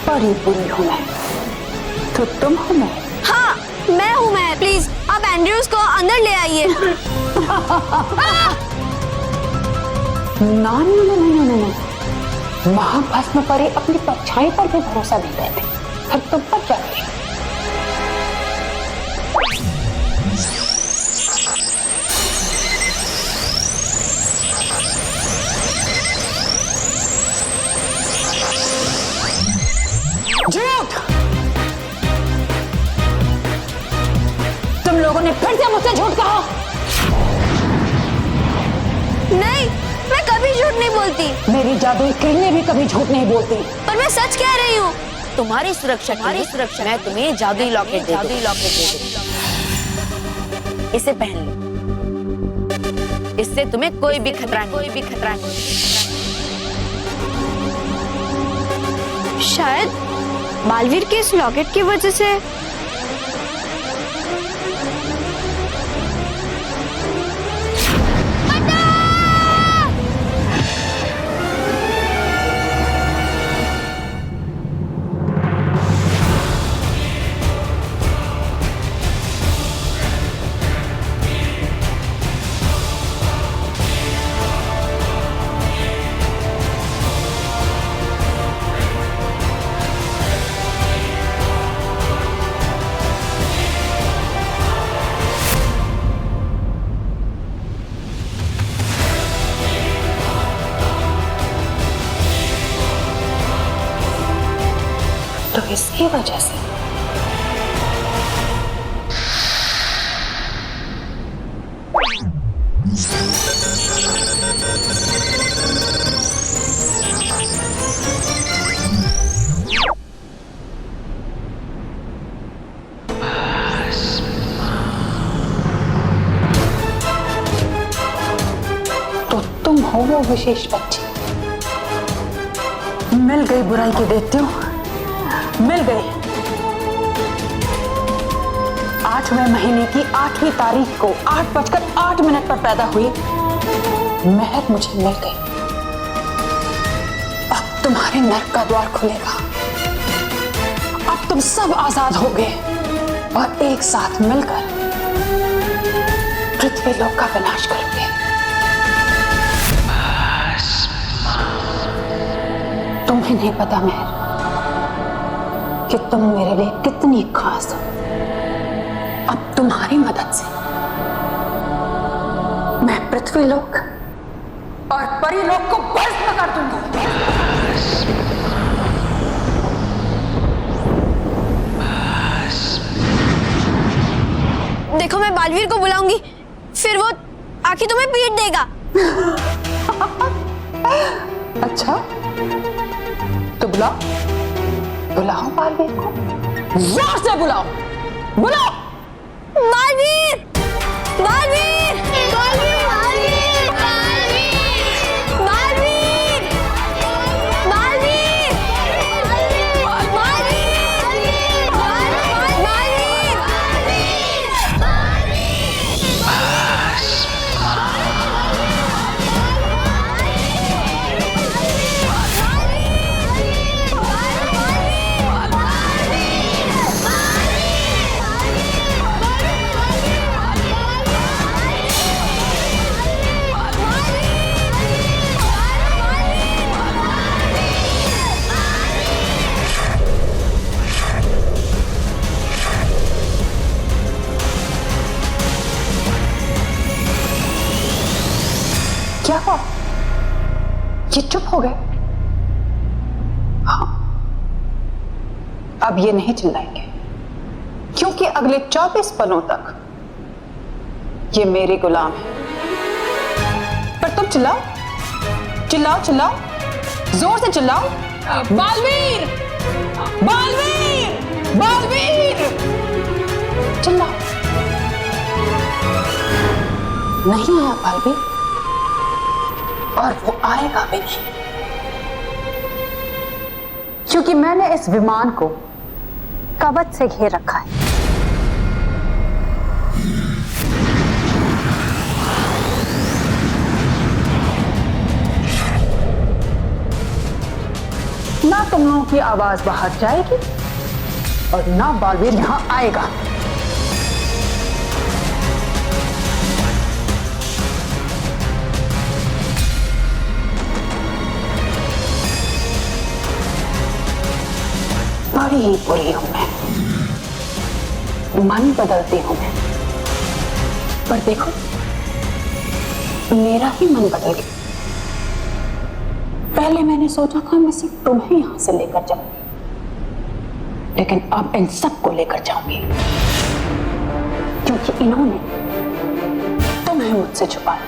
बड़ी बुरी हूँ मैं। तो तुम हो मैं? हाँ मैं हूँ मैं। प्लीज आप एंड्रयूज को अंदर ले आइए। ना ना ना ना ना ना, महाभस्म परे अपनी परछाई पर भी भरोसा नहीं करते, फिर तुम पर क्या करें? झूठ! तुम लोगों ने फिर से मुझसे झूठ कहा। नहीं मैं कभी झूठ नहीं बोलती। मेरी जादुई किरणें भी कभी झूठ नहीं बोलती। पर मैं सच कह रही हूँ। तुम्हारी सुरक्षा मैं तुम्हें जादुई लॉकेट दे दूँ। इसे पहन लो, इससे तुम्हें कोई भी खतरा नहीं। शायद बालवीर के इस लॉकेट की वजह से। तो इसकी वजह से तो तुम हो वो विशेष बच्ची। मिल गई बुराई के दैत्यों, मिल गई। 8वें महीने की 8वीं तारीख को 8:08 पर पैदा हुई महक मुझे मिल गई। अब तुम्हारे नर्क का द्वार खुलेगा। अब तुम सब आजाद हो गए और एक साथ मिलकर पृथ्वी लोक का विनाश करोगे। तुम्हें नहीं पता महर कि तुम मेरे लिए कितनी खास हो। अब तुम्हारी मदद से मैं पृथ्वी लोक और परीलोक को भस्म कर दूंगी। देखो मैं बालवीर को बुलाऊंगी, फिर वो आके तुम्हें पीट देगा। अच्छा तो बुलाओ बालवीर को, जोर से बुलाओ। बालवीर! बालवीर! बालवीर! बालवीर! बालवीर! बालवीर! बालवीर! क्या हुआ? ये चुप हो गए? हाँ, अब ये नहीं चिल्लाएंगे क्योंकि अगले 24 पलों तक ये मेरे गुलाम है। पर तुम चिल्लाओ, चिल्लाओ, चिल्लाओ, जोर से चिल्लाओ। बालवीर! बालवीर! बालवीर! चिल्लाओ। नहीं आया बालवीर और वो आएगा भी नहीं, क्योंकि मैंने इस विमान को कवच से घेर रखा है। ना तुम लोगों की आवाज बाहर जाएगी और ना बालवीर यहां आएगा। बड़ी ही बुरी हूं मैं, मन बदलती हूं मैं, पर देखो मेरा ही मन बदल गया। पहले मैंने सोचा था मैं सिर्फ तुम्हें यहां से लेकर जाऊंगी, लेकिन अब इन सबको लेकर जाऊंगी, क्योंकि इन्होंने तुम्हें मुझसे छुपाया,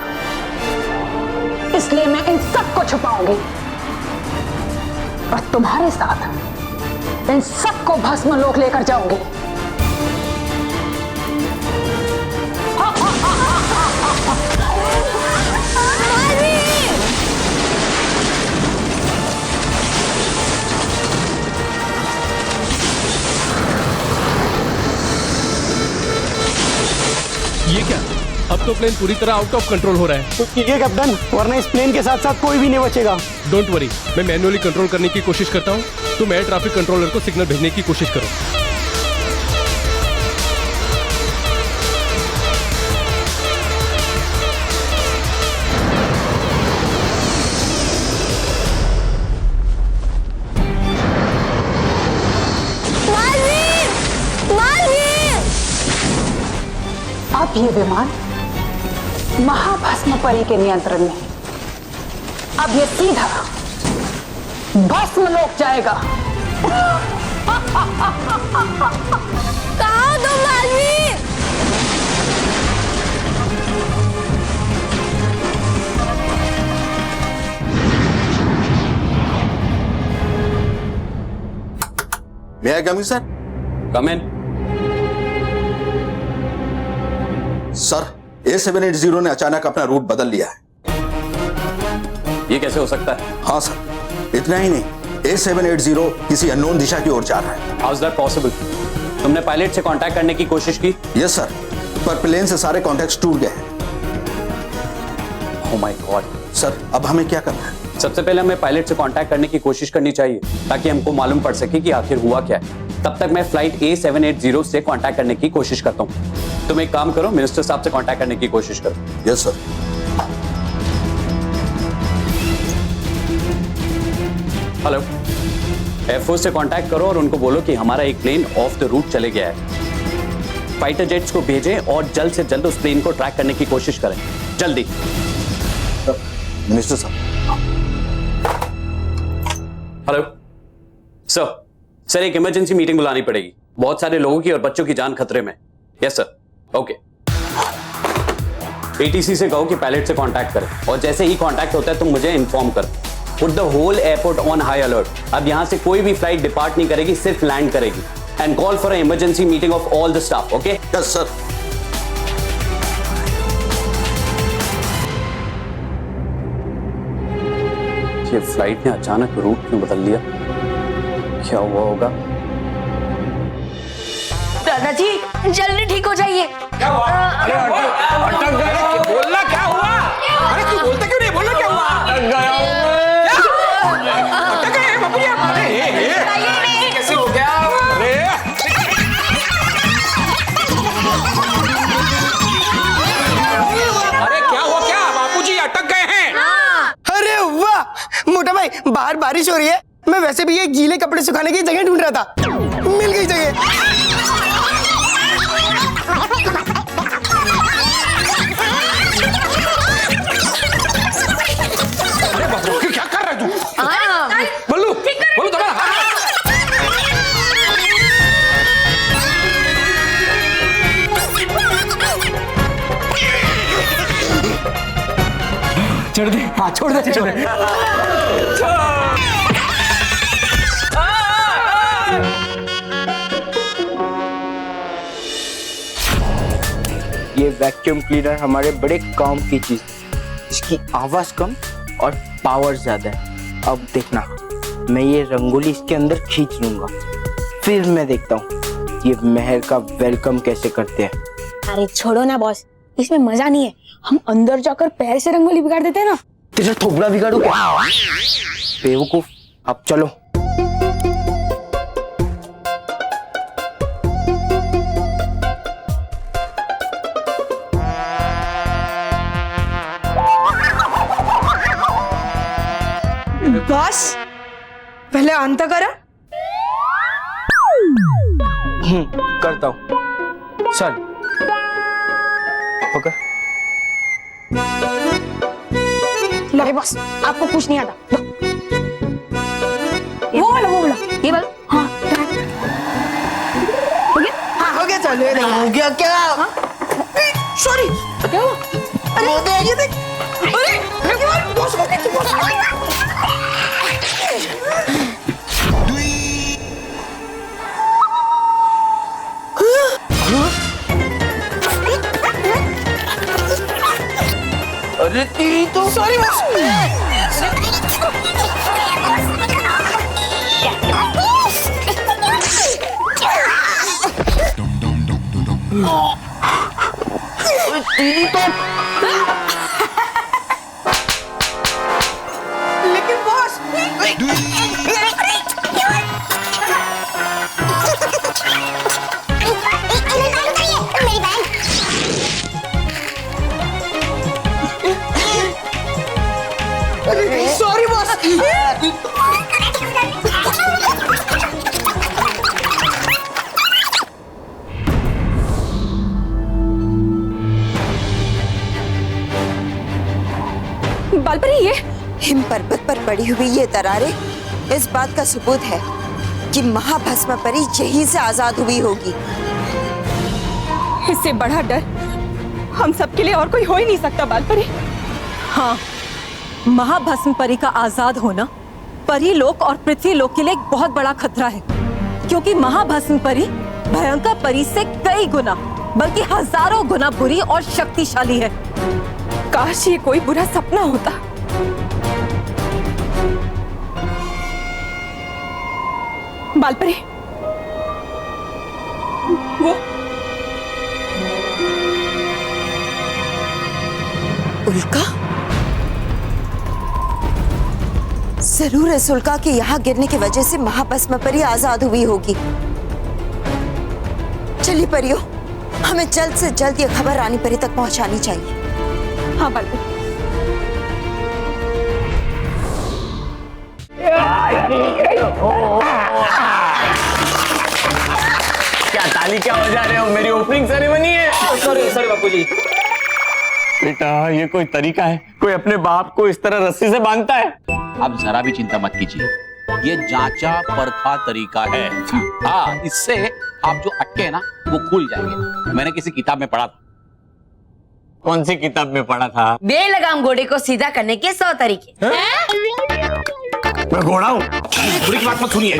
इसलिए मैं इन सबको छुपाऊंगी और तुम्हारे साथ इन सबको भस्म लोक लेकर जाऊंगी। ये क्या? अब तो प्लेन पूरी तरह आउट ऑफ कंट्रोल हो रहा है। तो ठीक है कैप्टन, वरना इस प्लेन के साथ साथ कोई भी नहीं बचेगा। डोंट वरी, मैं मैन्युअली कंट्रोल करने की कोशिश करता हूँ। तुम एयर ट्रैफिक कंट्रोलर को सिग्नल भेजने की कोशिश करो। अब ये विमान महाभस्म परी के नियंत्रण में है। अब ये सीधा भस्म लोक जाएगा। कहाँ हो तुम Baalveer? May I come in, sir? Come in. Sir, A780 ने अचानक अपना रूट बदल लिया है। ये कैसे हो सकता है? हाँ सर, इतना ही नहीं, A780 किसी अननोन दिशा की ओर जा रहा है। How is that possible? तुमने पायलट से कांटेक्ट करने की कोशिश की? यस सर, पर प्लेन से सारे कॉन्टैक्ट्स टूट गए हैं। Oh my God. सर, अब हमें क्या करना है? सबसे पहले हमें पायलट से कांटेक्ट करने की कोशिश करनी चाहिए ताकि हमको मालूम पड़ सके कि आखिर हुआ क्या है। तब तक मैं फ्लाइट A780 से कांटेक्ट करने की कोशिश करता हूँ। तुम एक काम करो, मिनिस्टर साहब से कांटेक्ट करने की कोशिश करो। Yes sir. हेलो, एयरफोर्स से कांटेक्ट करो और उनको बोलो कि हमारा एक प्लेन ऑफ द रूट चले गया है। फाइटर जेट्स को भेजें और जल्द से जल्द उस प्लेन को ट्रैक करने की कोशिश करें, जल्दी। मिनिस्टर साहब। हेलो सर, एक इमरजेंसी मीटिंग बुलानी पड़ेगी। बहुत सारे लोगों की और बच्चों की जान खतरे में। Yes sir, okay. ATC से कहो कि पायलट से कांटेक्ट करें और जैसे ही कांटेक्ट होता है तुम मुझे इन्फॉर्म करो। Put the whole airport on high alert. अब यहां से कोई भी फ्लाइट डिपार्ट नहीं करेगी, सिर्फ लैंड करेगी। And call for emergency meeting of all the staff, okay? Yes sir. ये फ्लाइट ने अचानक रूट क्यों बदल लिया? क्या हुआ होगा? दादाजी जल्दी ठीक हो जाइए। क्या हुआ? अरे अटक गए। बोलना क्या हुआ? अरे तू बोलते क्यों नहीं? बोलना क्या हुआ? अटक गया हूं मैं। अटक गए बाबूजी। अरे कैसे हो गया? अरे क्या हुआ? क्या बाबूजी अटक गए हैं? अरे वाह मोटा भाई, बाहर बारिश हो रही है। मैं वैसे भी एक गीले कपड़े सुखाने की जगह ढूंढ रहा था, मिल गई जगह। अरे बाबू क्या कर रहा है तू? बोलू बोलू दोबारा। छोड़ दे। हाँ छोड़ दे, छोड़ दे। ये वैक्यूम क्लीनर हमारे बड़े काम की चीज, इसकी आवाज कम और पावर ज्यादा है। अब देखना, मैं ये रंगोली इसके अंदर खींच लूंगा, फिर मैं देखता हूँ ये मेहर का वेलकम कैसे करते हैं। अरे छोड़ो ना बॉस, इसमें मजा नहीं है। हम अंदर जाकर पैर से रंगोली बिगाड़ देते हैं ना। तेरा थोबड़ा बिगाड़ू क्या? बेवकूफ, अब चलो। बॉस पहले ऑन तो करो। करता हूँ। चल पकड़। लो बॉस, आपको कुछ नहीं आता। वो वाला ये वाला। हाँ हो गया। हाँ हो गया, चलो ये देखो, हो गया क्या? सॉरी, क्या हुआ? अरे ये देख, अरे बॉस हो गया, बॉस हो गया। अरे तेरी तो सॉरी बॉस। तेरी तो लेकिन बॉस सॉरी बॉस। बालपरी ये हिम पर्वत पर पड़ी हुई ये दरारें इस बात का सबूत है कि महाभस्म परी यहीं से आजाद हुई होगी। इससे बड़ा डर हम सबके लिए और कोई हो ही नहीं सकता बालपरी। हाँ, महाभस्म परी का आजाद होना परी लोक और पृथ्वी लोक के लिए एक बहुत बड़ा खतरा है, क्योंकि महाभस्म परी भयंकर परी से कई गुना बल्कि हजारों गुना बुरी और शक्तिशाली है। काश ये कोई बुरा सपना होता। बालपरी वो उल्का, जरूर इस उल्का के यहाँ गिरने की वजह से महाभस्म परी आजाद हुई होगी। चलिए परियों, हमें जल्द से जल्द ये खबर रानी परी तक पहुंचानी चाहिए। हाँ बालपरी। क्या ताली क्या बजा रहे हो? मेरी ओपनिंग सेरेमनी है। सॉरी सॉरी बापूजी। बेटा ये कोई तरीका है? कोई अपने बाप को इस तरह रस्सी से बांधता है? आप जरा भी चिंता मत कीजिए, ये जांचा परखा तरीका है। हाँ, इससे आप जो अटके हैं ना वो खुल जाएंगे। मैंने किसी किताब में पढ़ा था। कौन सी किताब में पढ़ा था? बेलगाम घोड़े को सीधा करने के 100 तरीके। मैं घोड़ा हूँ? घोड़े की बात मत सुनिए,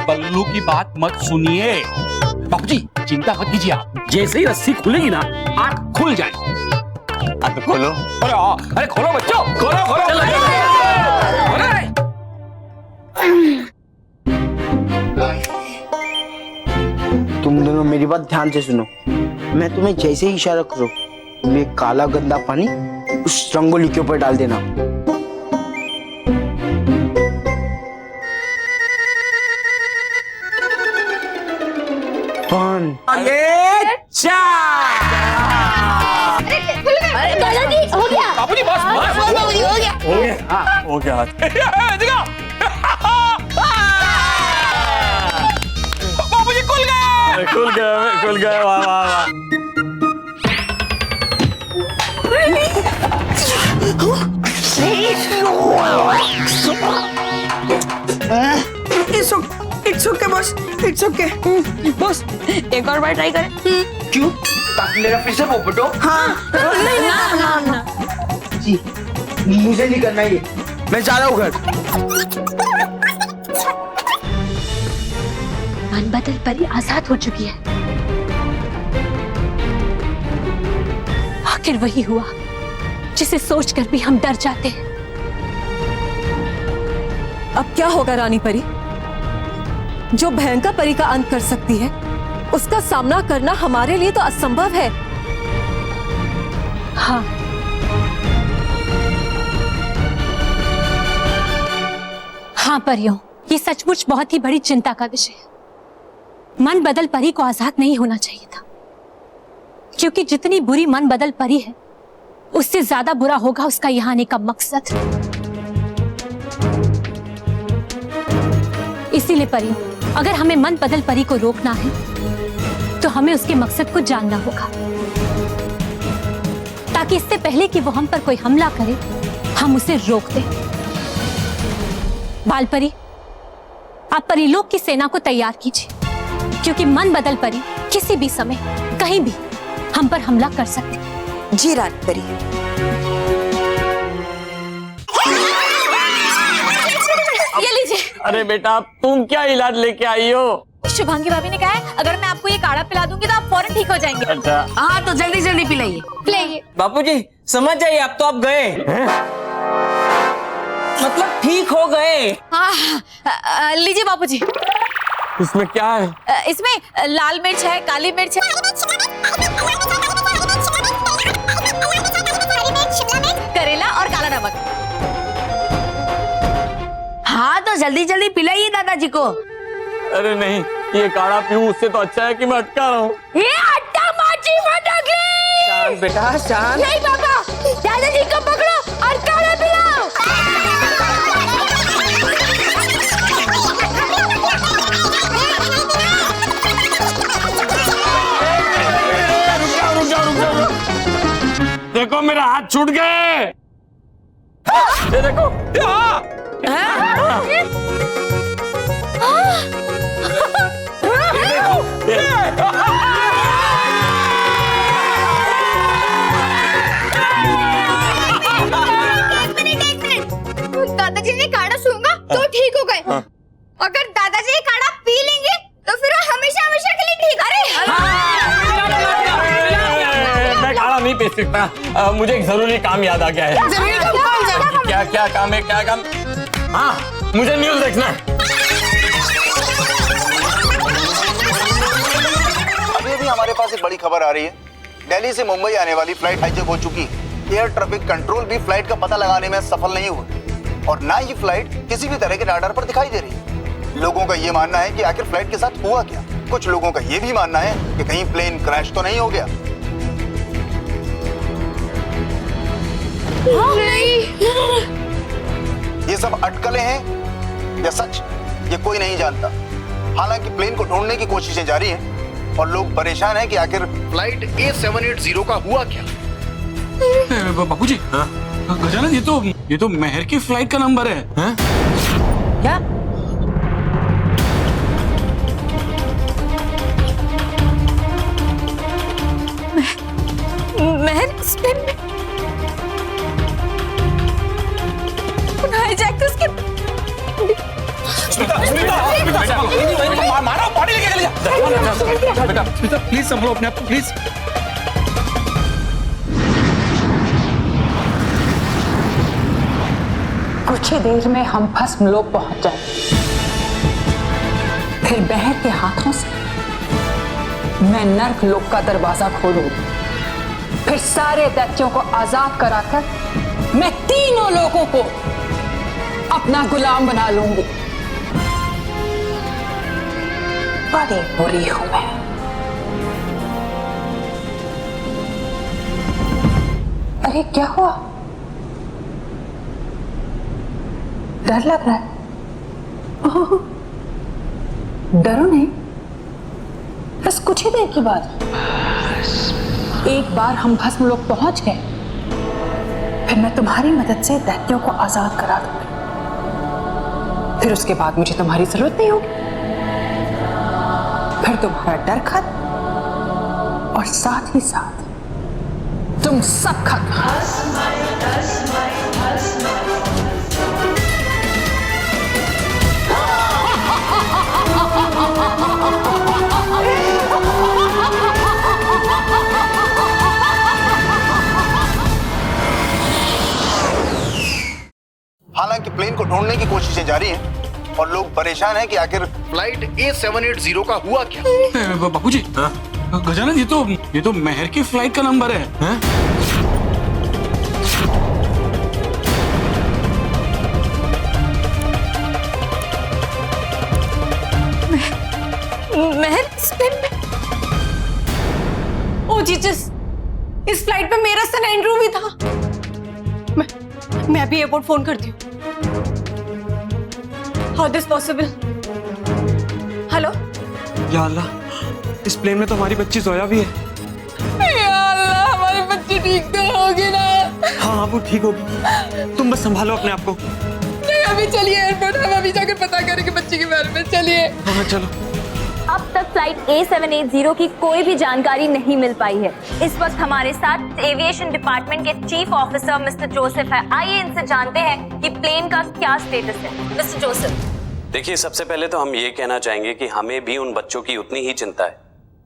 बल्लू की बात मत सुनिए। बापूजी चिंता मत कीजिए, आप जैसे ही रस्सी खुलेगी ना आप खुल जाए। तो खोलो। अरे खोलो बच्चों, खोलो खोलो। तुम दोनों मेरी बात ध्यान से सुनो। मैं तुम्हें जैसे ही इशारा करूं, तुम ये काला गंदा पानी उस रंगोली के ऊपर डाल देना। वन। हो गया। बापूजी बस हो गया। बापूजी खुल गया। वाह वाह वाह। It's okay boss, it's okay। Boss एक और बार ट्राई करें। क्यों? ताकि मेरा फिर से पोपटो। हाँ ना। जी, मुझे नहीं करना ये, मैं जा रहा हूँ घर। मन बदल परी आजाद हो चुकी है। आखिर वही हुआ जिसे सोचकर भी हम डर जाते हैं। अब क्या होगा रानी परी? जो भयंकर परी का अंत कर सकती है, उसका सामना करना हमारे लिए तो असंभव है। हाँ, हाँ परियों, ये सचमुच बहुत ही बड़ी चिंता का विषय है। मन बदल परी को आजाद नहीं होना चाहिए था, क्योंकि जितनी बुरी मन बदल परी है, उससे ज्यादा बुरा होगा उसका यहाँ आने का मकसद। इसीलिए परी, अगर हमें मन बदल परी को रोकना है तो हमें उसके मकसद को जानना होगा, ताकि इससे पहले कि वो हम पर कोई हमला करे हम उसे रोक दें। बाल परी, आप परीलोक की सेना को तैयार कीजिए, क्योंकि मन बदल परी किसी भी समय कहीं भी हम पर हमला कर सकते। जी रानी परी। ये लीजिए। अरे बेटा तुम क्या इलाज लेके आई हो? शुभांगी भाभी ने कहा है अगर मैं आपको ये काढ़ा पिला दूंगी तो आप फौरन ठीक हो जाएंगे। अच्छा हाँ तो जल्दी जल्दी पिलाइए। पिलाइए। बापूजी समझ जाइए, अब तो आप गए, मतलब ठीक हो गए। हाँ, लीजिए बापूजी। इसमें क्या है? इसमें लाल मिर्च है, काली मिर्च है, करेला और काला नमक। हाँ तो जल्दी जल्दी पिलाइए दादाजी को। अरे नहीं, ये काढ़ा पीऊं उससे तो अच्छा है कि मैं अटका रहा हूँ। ये अट्टा माची फटकली। शांत बेटा शांत। नहीं पापा, दादाजी को पकड़ो और काढ़ा पिलाओ। रुक जाओ। देखो मेरा हाथ छूट गए। ये देखो। दादाजी ने काढ़ा सूंघा तो ठीक हो गए। अगर दादाजी ये काढ़ा पी लेंगे तो फिर वो हमेशा हमेशा के लिए ठीक। मैं काढ़ा नहीं पी सकता, मुझे एक जरूरी काम याद आ गया है। जरूरी काम कौन सा? क्या काम है? क्या काम? हाँ, मुझे न्यूज़ देखना है। अभी हमारे पास एक बड़ी खबर आ रही है। दिल्ली से मुंबई आने वाली फ्लाइट हाईजैक हो चुकी है। एयर ट्रैफिक कंट्रोल भी फ्लाइट का पता लगाने में सफल नहीं हुआ और ना ही फ्लाइट किसी भी तरह के राडार पर दिखाई दे रही है। लोगों का ये मानना है कि आखिर फ्लाइट के साथ हुआ क्या। कुछ लोगों का ये भी मानना है कि कहीं प्लेन क्रैश तो नहीं हो गया। ये सब अटकलें हैं या सच, ये कोई नहीं जानता। हालांकि प्लेन को ढूंढने की कोशिशें जारी हैं और लोग परेशान हैं कि आखिर फ्लाइट A780 का हुआ क्या। बापूजी, गजानन ये तो मेहर की फ्लाइट का नंबर है। क्या? महर स्पेन में हाईजैक उसके मारो, बॉडी लेके चले जा। बेटा प्लीज संभलो अपने आप को, प्लीज। कुछ ही देर में हम भस्म लोक पहुंच जाए, फिर बहर के हाथों से मैं नर्क लोक का दरवाजा खोलूंगी। फिर सारे दैत्यों को आजाद कराकर मैं तीनों लोगों को अपना गुलाम बना लूंगी। बड़ी बुरी हूं मैं। अरे क्या हुआ? डर लग रहा है? ओह, डरो नहीं, बस कुछ ही देर की बात। एक बार हम भस्म लोक पहुंच गए, फिर मैं तुम्हारी मदद से दैत्यों को आजाद करा दूंगी। फिर उसके बाद मुझे तुम्हारी जरूरत नहीं होगी। फिर तुम्हारा डर खत्म और साथ ही साथ तुम सब खत्म। हालांकि प्लेन को ढूंढने की कोशिशें जारी हैं और लोग परेशान हैं कि आखिर फ्लाइट A780 का हुआ क्या। बापूजी, गजानन ये तो मेहर की फ्लाइट का नंबर है। महर स्पेन में। ओ जीसस, इस फ्लाइट पे मेरा सन एंड्रू भी था। मैं अभी एयरपोर्ट फोन करती हूँ। How this possible? हेलो? या अल्लाह, इस प्लेन में तो हमारी बच्ची जोया भी है। या अल्लाह, हमारी बच्ची ठीक तो होगी ना? हाँ वो ठीक होगी, तुम बस संभालो अपने आप को। नहीं, अभी चलिए एयरपोर्ट, हम अभी जाकर पता करेंगे बच्ची के बारे में। चलिए। हाँ चलो। अब तक फ्लाइट A780 की कोई भी जानकारी नहीं मिल पाई है। इस वक्त हमारे साथ एविएशन डिपार्टमेंट के चीफ ऑफिसर मिस्टर जोसेफ है। आइए इनसे जानते हैं कि प्लेन का क्या स्टेटस है। Mister Joseph. देखिए, सबसे पहले तो हम ये कहना चाहेंगे कि हमें भी उन बच्चों की उतनी ही चिंता है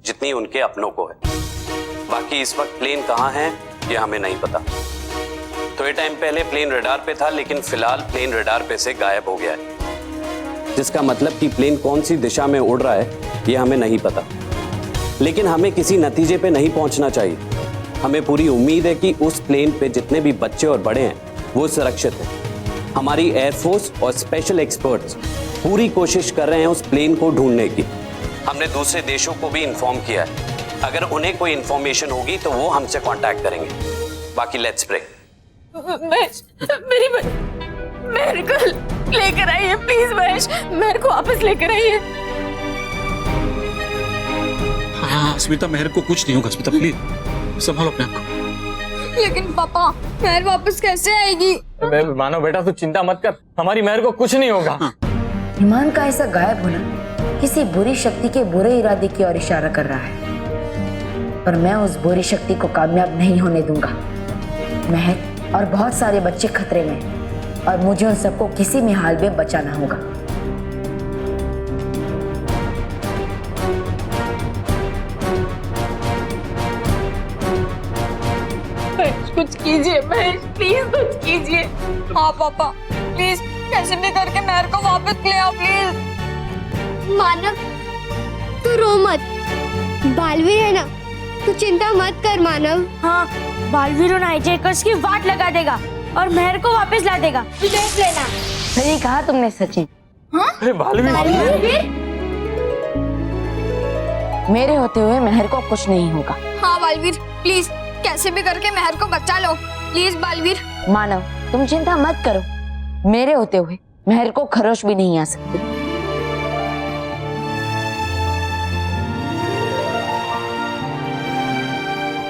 जितनी उनके अपनों को है। बाकी इस वक्त प्लेन कहाँ है ये हमें नहीं पता। थोड़े टाइम पहले प्लेन रडार पे था, लेकिन फिलहाल प्लेन रडार पे से गायब हो गया है, जिसका मतलब कि प्लेन कौन सी दिशा में उड़ रहा है ये हमें नहीं पता। लेकिन हमें किसी नतीजे पे नहीं पहुंचना चाहिए। हमें पूरी उम्मीद है कि उस प्लेन पे जितने भी बच्चे और बड़े हैं वो सुरक्षित हैं। हमारी एयरफोर्स और स्पेशल एक्सपर्ट्स पूरी कोशिश कर रहे हैं उस प्लेन को ढूंढने की। हमने दूसरे देशों को भी इन्फॉर्म किया है, अगर उन्हें कोई इन्फॉर्मेशन होगी तो वो हमसे कांटेक्ट करेंगे। बाकी लेट्स प्रे। मेरी मेरे को लेकर आइए प्लीज महेश, मेरे को वापस लेकर आइए। हाँ स्मिता, मेहर को कुछ नहीं होगा। स्मिता प्लीज संभालो अपने आप को। लेकिन पापा, मेहर वापस कैसे आएगी? मानो बेटा तू चिंता मत कर, हमारी मेहर को कुछ नहीं होगा। ईमान का ऐसा गायब होना किसी बुरी शक्ति के बुरे इरादे की ओर इशारा कर रहा है, पर मैं उस बुरी शक्ति को कामयाब नहीं होने दूंगा। महर और बहुत सारे बच्चे खतरे में हैं और मुझे उन सबको किसी भी हाल में बचाना होगा। कुछ कीजिए महेश, प्लीज कुछ कीजिए। हाँ पापा, प्लीज कैसे भी करके मेहर को वापस ले आओ प्लीज। मानव, तू रो मत, बालवीर है ना, तू चिंता मत कर मानव। हाँ, बालवीर उन हाईजैकर्स की वाट लगा देगा और मेहर को वापस ला देगा। देख लेना। सही कहा तुमने सचिन। अरे बालवीर, मेरे होते हुए मेहर को कुछ नहीं होगा। हाँ बालवीर, प्लीज कैसे भी करके मेहर को बचा लो प्लीज बालवीर। मानव, तुम चिंता मत करो, मेरे होते हुए मेहर को खरोश भी नहीं आ सकती।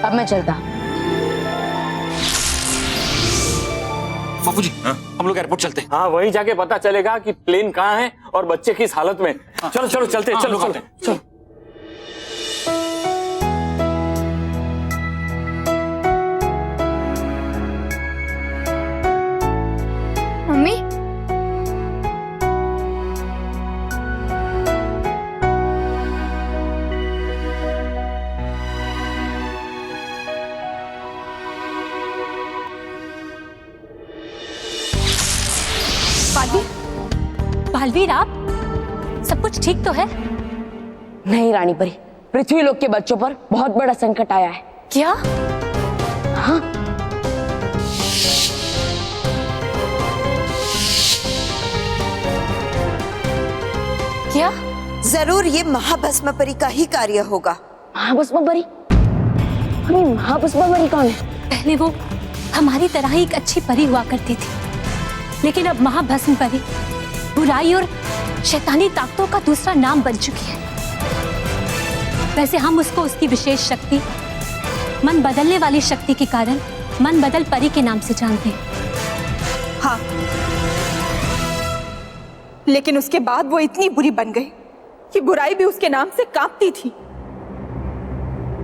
अब मैं चलता। बापूजी, हम लोग एयरपोर्ट चलते हैं। हाँ वहीं जाके पता चलेगा कि प्लेन कहाँ है और बच्चे किस हालत में। चलो चलो चलते, चलो चलो चलो। मम्मी, बालवीर, आप सब कुछ ठीक तो है? नहीं रानी परी, पृथ्वी लोक के बच्चों पर बहुत बड़ा संकट आया है। क्या? हाँ, क्या? जरूर ये महाभस्म परी का ही कार्य होगा। महाभस्म परी? अरे महाभस्म परी कौन है? पहले वो हमारी तरह ही एक अच्छी परी हुआ करती थी, लेकिन अब महाभस्म परी बुराई और शैतानी ताकतों का दूसरा नाम बन चुकी है। वैसे हम उसको उसकी विशेष शक्ति, मन बदलने वाली शक्ति के कारण मन बदल परी के नाम से जानते हैं। हाँ, लेकिन उसके बाद वो इतनी बुरी बन गई कि बुराई भी उसके नाम से कांपती थी।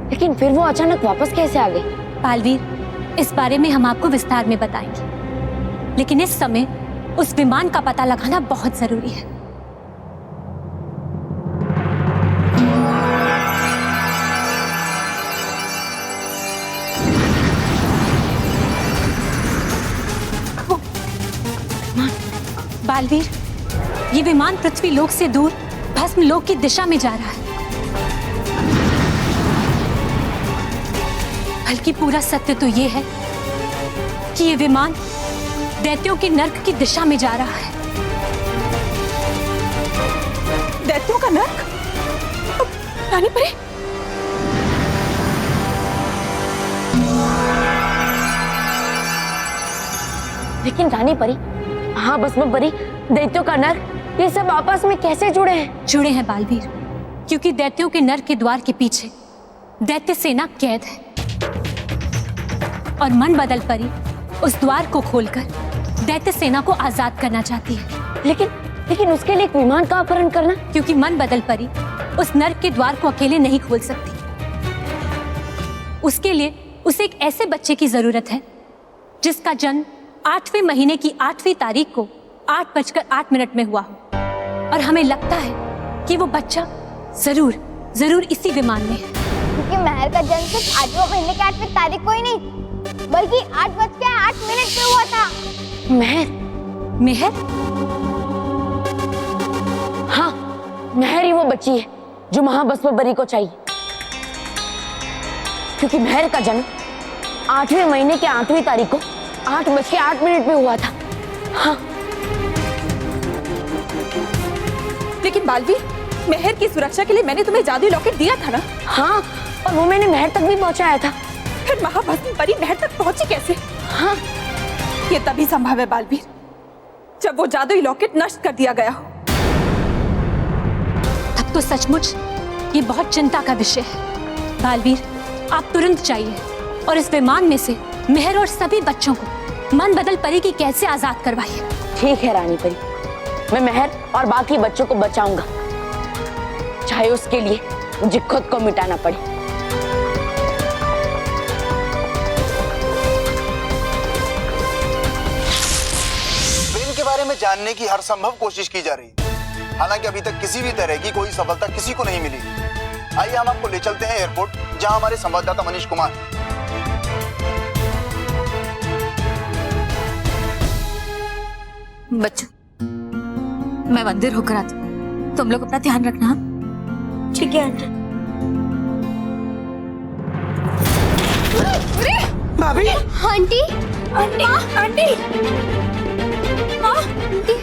लेकिन फिर वो अचानक वापस कैसे आ गई? बालवीर, इस बारे में हम आपको विस्तार में बताएंगे, लेकिन इस समय उस विमान का पता लगाना बहुत जरूरी है। बालवीर, ये विमान पृथ्वी लोक से दूर भस्म लोक की दिशा में जा रहा है। बल्कि पूरा सत्य तो ये है कि ये विमान दैत्यों के नर्क की दिशा में जा रहा है। दैत्यों का नर्क? रानी परी, लेकिन रानी परी, महाभस्म परी दैत्यों का नर, ये सब आपस में कैसे जुड़े हैं? जुड़े हैं बालवीर, क्योंकि दैत्यों के नर के द्वार के पीछे दैत्य सेना कैद है और मन बदल परी उस द्वार को खोलकर दैत्य सेना को आजाद करना चाहती है। लेकिन उसके लिए एक विमान का अपहरण करना? क्योंकि मन बदल परी उस नर के द्वार को अकेले नहीं खोल सकती। उसके लिए उसे एक ऐसे बच्चे की जरूरत है जिसका जन्म 8वें महीने की 8वीं तारीख को 8:08 में हुआ हो, और हमें लगता है कि वो बच्चा जरूर इसी विमान में है। क्योंकि महर का जन्म सिर्फ 8वें महीने की 8वीं तारीख को ही नहीं, बल्कि 8:08 पे हुआ था। महर? हाँ, महर ही वो बच्ची है जो महाभस्म परी को चाहिए, क्योंकि महर का जन्म 8वें महीने के 8वीं तारीख को 8:08 पे हुआ था। हाँ। लेकिन बालवीर, महर की सुरक्षा के लिए मैंने तुम्हें जादुई लॉकेट दिया था ना? हाँ, और वो मैंने महर तक भी पहुंचाया था। फिर महाभस्म परी महर तक पहुंची कैसे? हाँ, ये तभी संभव है बालवीर, जब वो जादुई लॉकेट नष्ट कर दिया गया हो। तब तो सचमुच ये बहुत चिंता का विषय है। बालवीर, आप तुरंत जाइए और इस विमान में से महर और सभी बच्चों को मन बदल परी की कैद से आजाद करवाइए। ठीक है रानी परी, मैं महर और बाकी बच्चों को बचाऊंगा, चाहे उसके लिए मुझे खुद को मिटाना पड़े। प्लेन के बारे में जानने की हर संभव कोशिश की जा रही है, हालांकि अभी तक किसी भी तरह की कोई सफलता किसी को नहीं मिली। आइए हम आपको ले चलते हैं एयरपोर्ट, जहां हमारे संवाददाता मनीष कुमार। बच्चों, मैं मंदिर होकर आती हूँ, तुम लोग अपना ध्यान रखना। ठीक है आंटी। भाभी, आंटी, आंटी, आंटी, माँ, आंटी।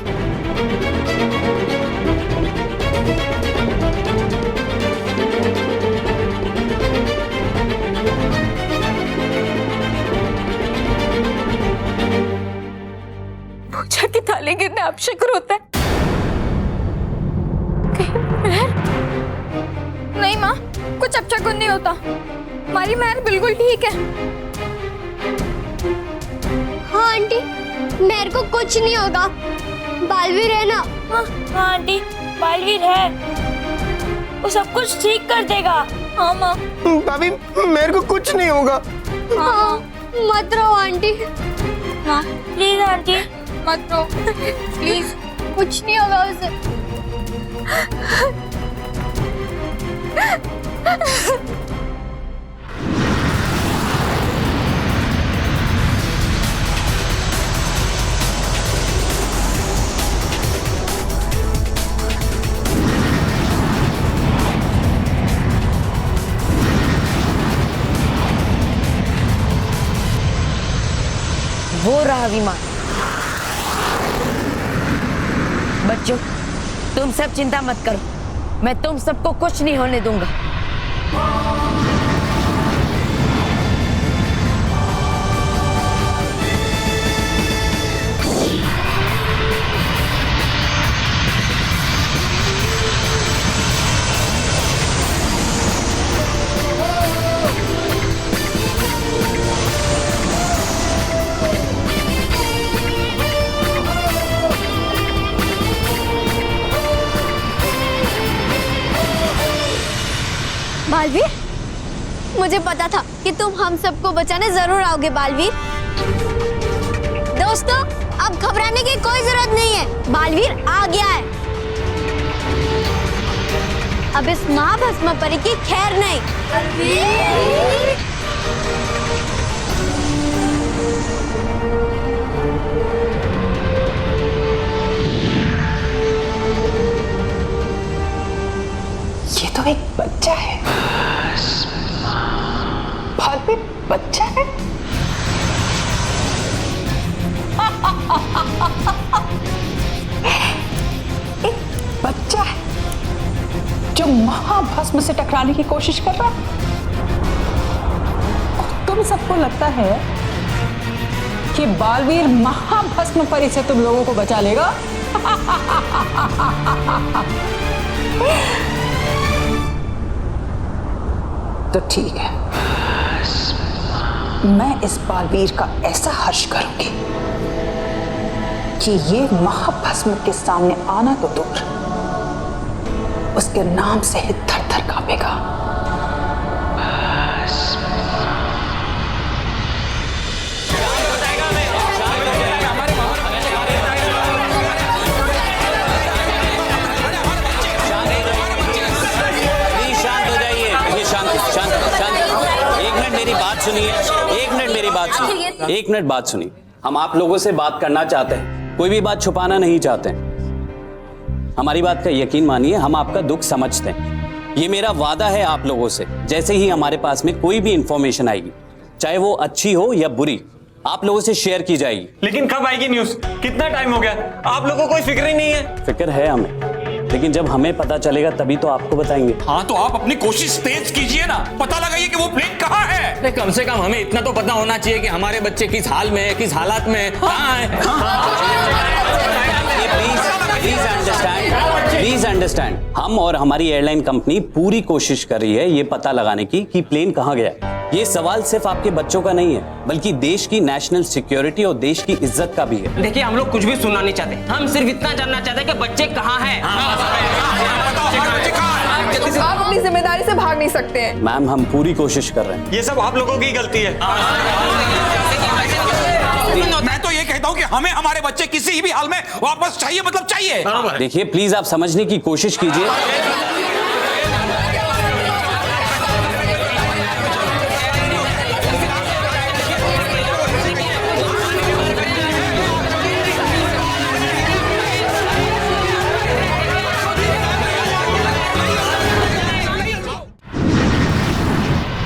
पूजा के थाली गिरने अब शुक्र होता है। नहीं माँ, कुछ अपशकुन नहीं होता। हमारी महर बिल्कुल ठीक है। हाँ आंटी, महर को कुछ नहीं होगा। बालवीर है ना? हाँ आंटी, बालवीर है, वो सब कुछ ठीक कर देगा। हाँ माँ। भाभी, मेरे को कुछ नहीं होगा। हाँ, मत रो आंटी। हाँ प्लीज आंटी मत रो प्लीज, कुछ नहीं होगा उसे। वो रहा विमान। बच्चों, तुम सब चिंता मत करो, मैं तुम सबको कुछ नहीं होने दूंगा। बालवीर, मुझे पता था कि तुम हम सबको बचाने जरूर आओगे बालवीर। दोस्तों, अब घबराने की कोई जरूरत नहीं है, बालवीर आ गया है। अब इस महाभस्म परी की खैर नहीं। ये तो एक बच्चा है। बालवीर बच्चा है? एक बच्चा है जो महाभस्म से टकराने की कोशिश कर रहा है। और तुम सबको लगता है कि बालवीर महाभस्म परी से तुम लोगों को बचा लेगा? तो ठीक है, मैं इस बालवीर का ऐसा हर्ष करूंगी कि ये महाभस्म के सामने आना तो दूर, उसके नाम से ही थर थर कांपेगा। एक मिनट बात सुनिए। हम आप लोगों से बात करना चाहते हैं, कोई भी बात छुपाना नहीं चाहते हैं। हमारी बात का यकीन मानिए, हम आपका दुख समझते हैं। ये मेरा वादा है आप लोगों से, जैसे ही हमारे पास में कोई भी इंफॉर्मेशन आएगी, चाहे वो अच्छी हो या बुरी, आप लोगों से शेयर की जाएगी। लेकिन कब आएगी न्यूज़? कितना टाइम हो गया? आप लोगों को कोई फिक्र ही नहीं है? फिक्र है हमें, लेकिन जब हमें पता चलेगा तभी तो आपको बताएंगे। हाँ तो आप अपनी कोशिश तेज कीजिए ना, पता लगाइए कि वो प्लेन कहाँ है। अरे कम से कम हमें इतना तो पता होना चाहिए कि हमारे बच्चे किस हाल में है, किस हालात में है, कहाँ है। प्लीज अंडरस्टैंड, हम और हमारी एयरलाइन कंपनी पूरी कोशिश कर रही है ये पता लगाने की कि प्लेन कहाँ गया। ये सवाल सिर्फ आपके बच्चों का नहीं है, बल्कि देश की नेशनल सिक्योरिटी और देश की इज्जत का भी है। देखिए, हम लोग कुछ भी सुनना नहीं चाहते, हम सिर्फ इतना जानना चाहते हैं कि बच्चे कहाँ हैं। आप अपनी जिम्मेदारी से भाग नहीं सकते हैं। मैम, हम पूरी कोशिश कर रहे हैं। ये सब आप लोगों की गलती है। मैं तो ये कहता हूँ कि हमें हमारे बच्चे किसी भी हाल में वापस चाहिए, मतलब चाहिए। देखिए, प्लीज आप समझने की कोशिश कीजिए।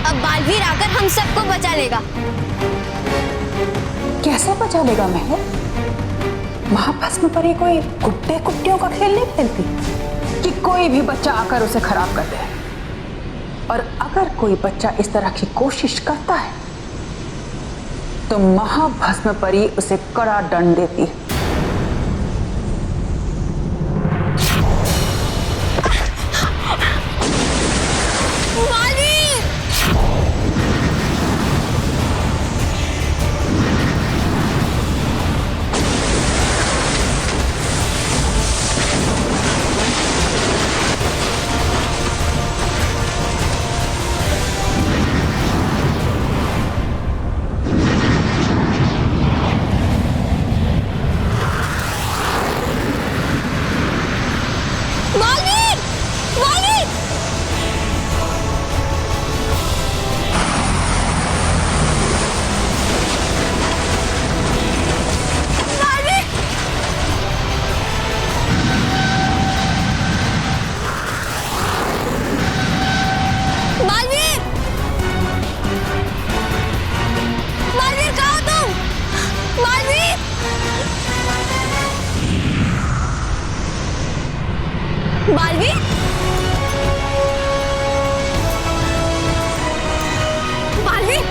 अब बालवीर आकर हम सबको बचा लेगा। कैसे बचा लेगा महर? महाभस्म परी कोई गुड्डे कुट्टियों का खेल नहीं खेलती कि कोई भी बच्चा आकर उसे खराब कर दे। और अगर कोई बच्चा इस तरह की कोशिश करता है तो महाभस्म परी उसे कड़ा दंड देती है। बालवीर, बालवीर,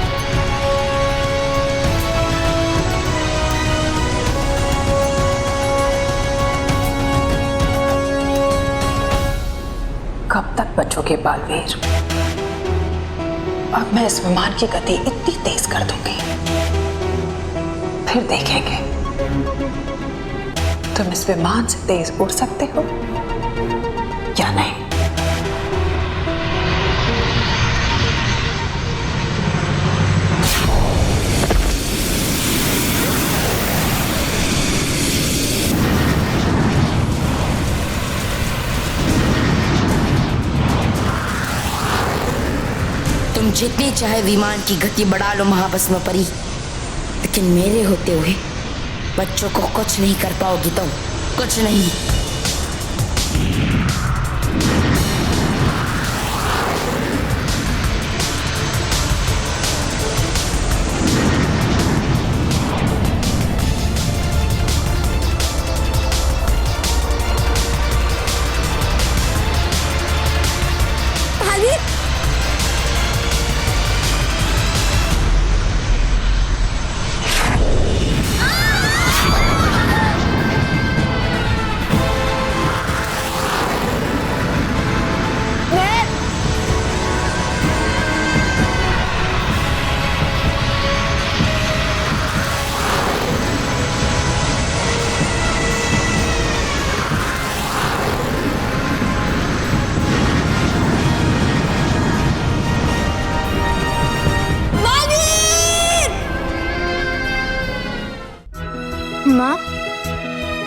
कब तक बचोगे बालवीर? अब मैं इस विमान की गति इतनी तेज कर दूंगी, फिर देखेंगे तुम इस विमान से तेज उड़ सकते हो या नहीं। तुम जितनी चाहे विमान की गति बढ़ा लो महाभस्म परी, लेकिन मेरे होते हुए बच्चों को कुछ नहीं कर पाओगी तुम, कुछ नहीं।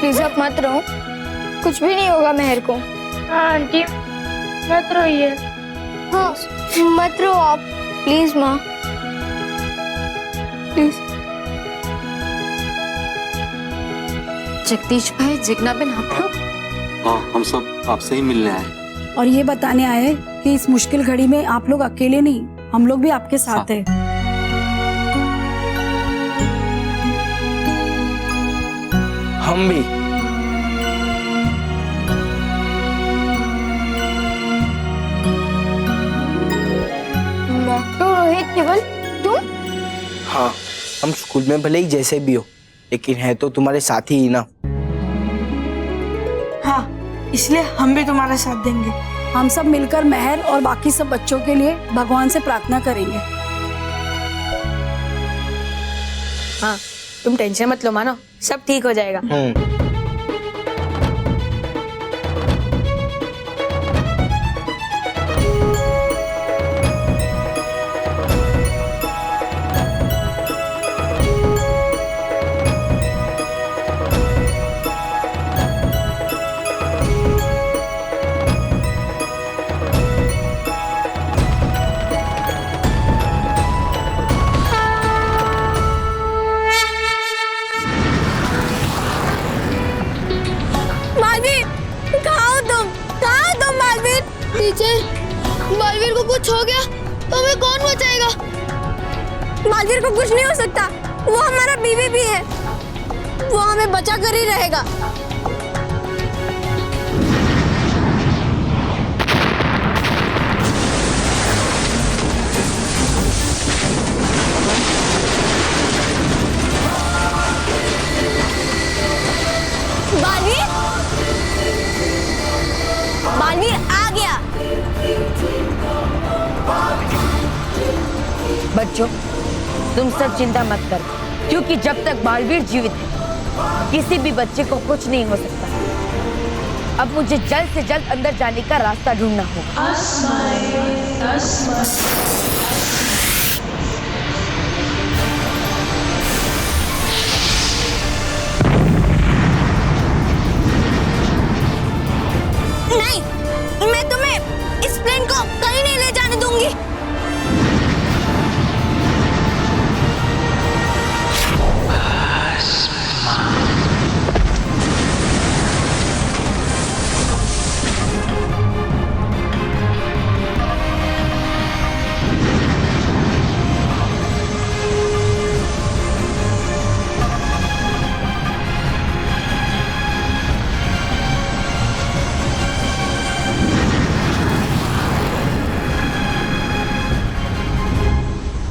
प्लीज आप मत रो, कुछ भी नहीं होगा मेहर को। हाँ आंटी मत रोइए। हाँ मत रो आप, प्लीज माँ, प्लीज। जगदीश भाई, जिग्ना बहन, आप लोग? हाँ, हम सब आपसे ही मिलने आए। और ये बताने आए कि इस मुश्किल घड़ी में आप लोग अकेले नहीं, हम लोग भी आपके साथ हैं। हम भी। मैं तो रोहित, केवल तुम? हाँ, हम स्कूल में भले ही जैसे भी हो, लेकिन है तो तुम्हारे साथी ही ना। हाँ, इसलिए हम भी तुम्हारा साथ देंगे। हम सब मिलकर मेहर और बाकी सब बच्चों के लिए भगवान से प्रार्थना करेंगे। हाँ, तुम टेंशन मत लो मानो, सब ठीक हो जाएगा। टीचर, मालवीर को कुछ हो गया तो हमें कौन बचाएगा? मालवीर को कुछ नहीं हो सकता, वो हमारा बीवी भी है, वो हमें बचा कर ही रहेगा। मालवीर, मालवीर आ गया। बच्चों, तुम सब चिंता मत करो, क्योंकि जब तक बालवीर जीवित है किसी भी बच्चे को कुछ नहीं हो सकता। अब मुझे जल्द से जल्द अंदर जाने का रास्ता ढूंढना होगा। नहीं, मैं तुम्हें इस प्लेन को कहीं नहीं ले जाने दूंगी।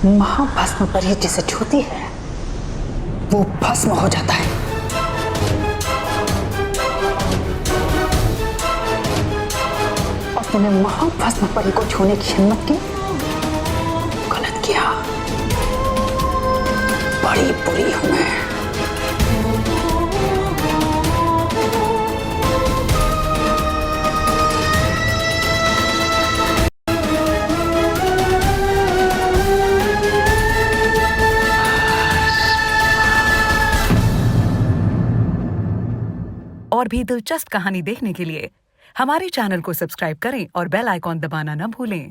महाभस्म पर ही जिसे छूती है वो भस्म हो जाता है। और तुमने महाभस्म परी को छूने की हिम्मत की, गलत किया। बड़ी बुरी हूं मैं। और भी दिलचस्प कहानी देखने के लिए हमारे चैनल को सब्सक्राइब करें और बेल आइकॉन दबाना न भूलें।